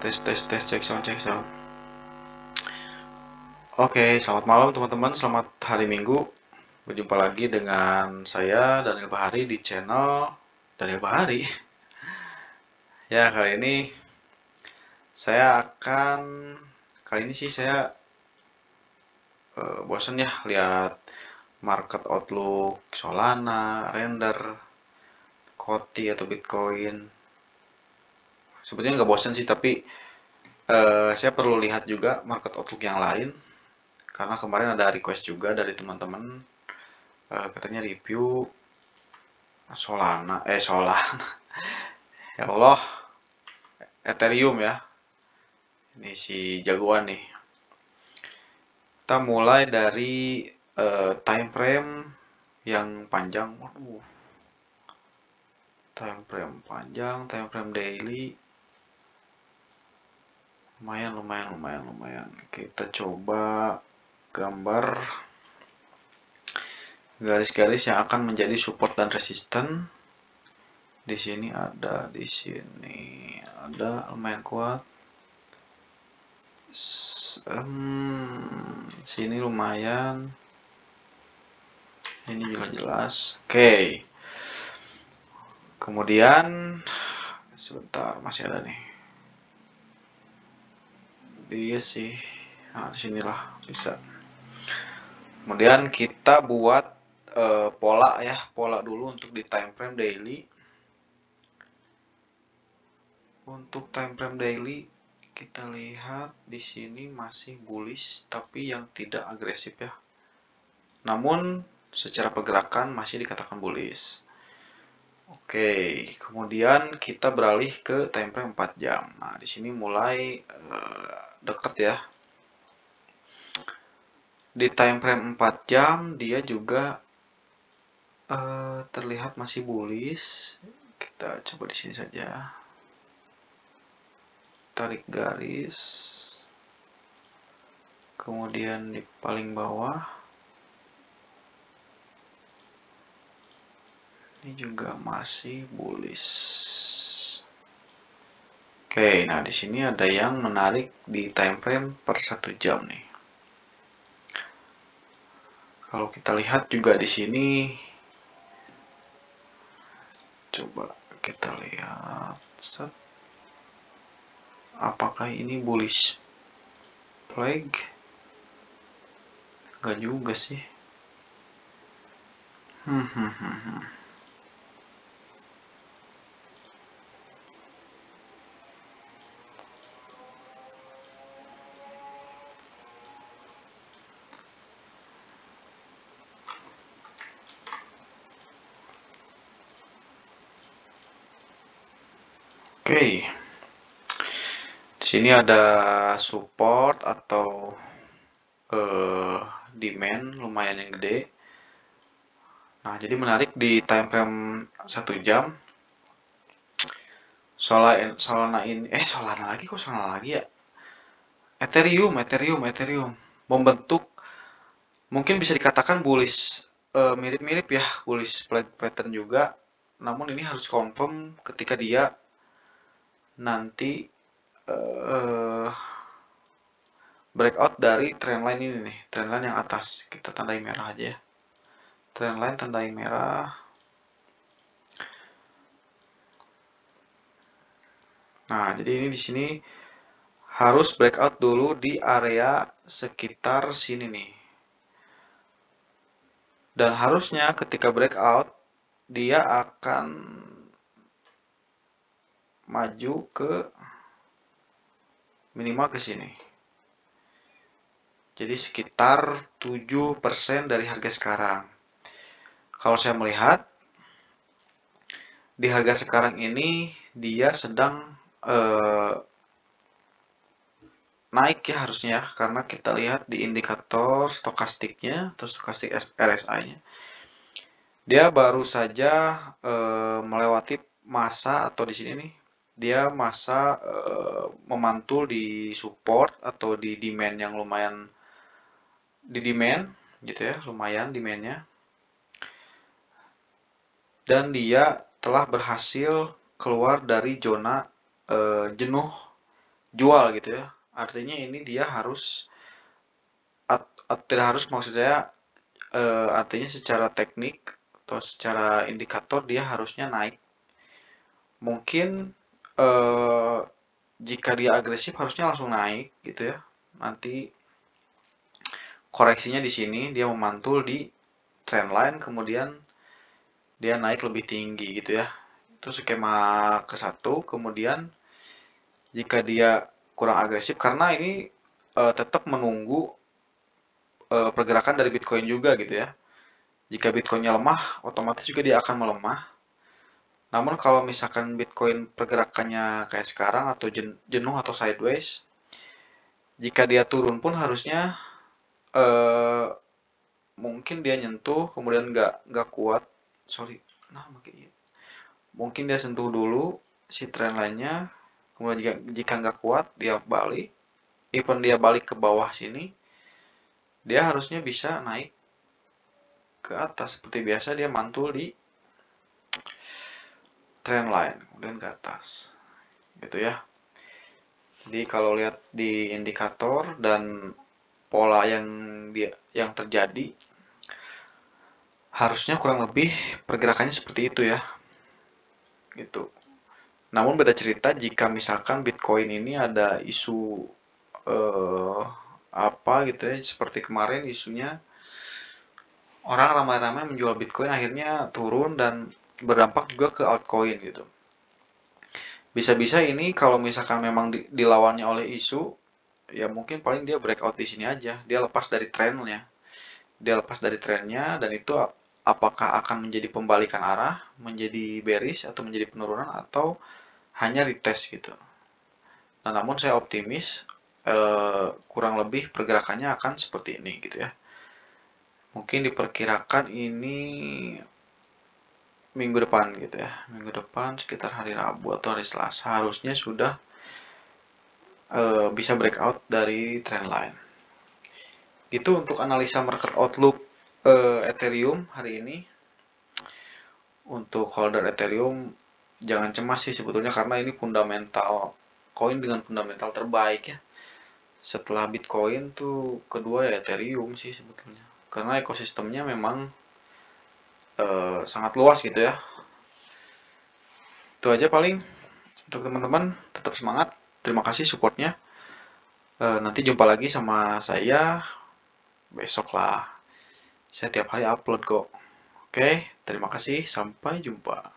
Tes cek sound. Oke, selamat malam teman-teman, selamat hari Minggu. Berjumpa lagi dengan saya Daniel Bahari di channel Daniel Bahari. Ya, kali ini saya bosan ya lihat market outlook Solana, Render, Koti atau Bitcoin. Sebetulnya nggak bosan sih, tapi saya perlu lihat juga market outlook yang lain. Karena kemarin ada request juga dari teman-teman, katanya review Solana. Ya Allah, Ethereum ya. Ini si jagoan nih. Kita mulai dari time frame yang panjang. Waduh. Time frame panjang, time frame daily. Lumayan. Kita coba gambar garis-garis yang akan menjadi support dan resisten. Di sini ada lumayan kuat. Sini lumayan. Ini juga jelas. Oke. Kemudian sebentar, masih ada nih. Iya sih. Nah, disinilah bisa. Kemudian kita buat pola dulu untuk di time frame daily. Untuk time frame daily kita lihat di sini masih bullish tapi yang tidak agresif ya. Namun secara pergerakan masih dikatakan bullish. Oke, kemudian kita beralih ke time frame 4 jam. Nah, di sini mulai deket ya. Di time frame 4 jam dia juga terlihat masih bullish. Kita coba di sini saja. Tarik garis. Kemudian di paling bawah ini juga masih bullish. Oke, nah di sini ada yang menarik di time frame per 1 jam nih. Kalau kita lihat juga di sini, coba kita lihat, apakah ini bullish flag? Enggak juga sih. Oke. Di sini ada support atau demand lumayan yang gede. Nah, jadi menarik di time frame 1 jam. Solana lagi ya. Ethereum membentuk, mungkin bisa dikatakan bullish, mirip-mirip ya, bullish flag pattern juga. Namun ini harus confirm ketika dia nanti breakout dari trendline ini nih, trendline yang atas. Kita tandai merah aja ya. Trendline tandai merah. Nah, jadi ini di sini harus breakout dulu di area sekitar sini nih. Dan harusnya ketika breakout dia akan maju ke minimal ke sini. Jadi sekitar 7% dari harga sekarang. Kalau saya melihat di harga sekarang ini dia sedang naik ya harusnya, karena kita lihat di indikator stokastiknya atau stokastik RSI-nya. Dia baru saja melewati masa, atau di sini nih dia masa memantul di support atau di demand yang lumayan, di demand gitu ya, lumayan demandnya, dan dia telah berhasil keluar dari zona jenuh jual gitu ya. Artinya ini dia harus tidak harus, maksud saya artinya secara teknik atau secara indikator dia harusnya naik. Mungkin eh, jika dia agresif harusnya langsung naik gitu ya. Nanti koreksinya di sini dia memantul di trendline, kemudian dia naik lebih tinggi gitu ya. Itu skema ke satu. Kemudian jika dia kurang agresif, karena ini tetap menunggu pergerakan dari Bitcoin juga gitu ya. Jika Bitcoinnya lemah, otomatis juga dia akan melemah. Namun kalau misalkan Bitcoin pergerakannya kayak sekarang atau jenuh atau sideways, jika dia turun pun harusnya eh, mungkin dia nyentuh kemudian nggak kuat, sorry, nah makanya mungkin dia sentuh dulu si trendline-nya, kemudian jika nggak kuat dia balik, even dia balik ke bawah sini, dia harusnya bisa naik ke atas seperti biasa, dia mantul di trendline kemudian ke atas gitu ya. Jadi kalau lihat di indikator dan pola yang terjadi, harusnya kurang lebih pergerakannya seperti itu ya gitu. Namun beda cerita jika misalkan Bitcoin ini ada isu eh, apa gitu ya, seperti kemarin isunya orang ramai-ramai menjual Bitcoin akhirnya turun dan berdampak juga ke altcoin gitu. Bisa-bisa ini kalau misalkan memang dilawannya oleh isu, ya mungkin paling dia breakout di sini aja, dia lepas dari trennya. Dia lepas dari trennya dan itu apakah akan menjadi pembalikan arah, menjadi bearish atau menjadi penurunan atau hanya retest gitu. Nah, namun saya optimis kurang lebih pergerakannya akan seperti ini gitu ya. Mungkin diperkirakan ini minggu depan gitu ya. Minggu depan sekitar hari Rabu atau hari Selasa harusnya sudah bisa breakout dari trendline. Itu untuk analisa market outlook Ethereum hari ini. Untuk holder Ethereum jangan cemas sih sebetulnya, karena ini fundamental koin dengan fundamental terbaik ya. Setelah Bitcoin tuh kedua ya Ethereum sih sebetulnya. Karena ekosistemnya memang sangat luas gitu ya. Itu aja paling untuk teman-teman, tetap semangat. Terima kasih supportnya. Nanti jumpa lagi sama saya besok lah. Saya tiap hari upload kok. Oke, terima kasih. Sampai jumpa.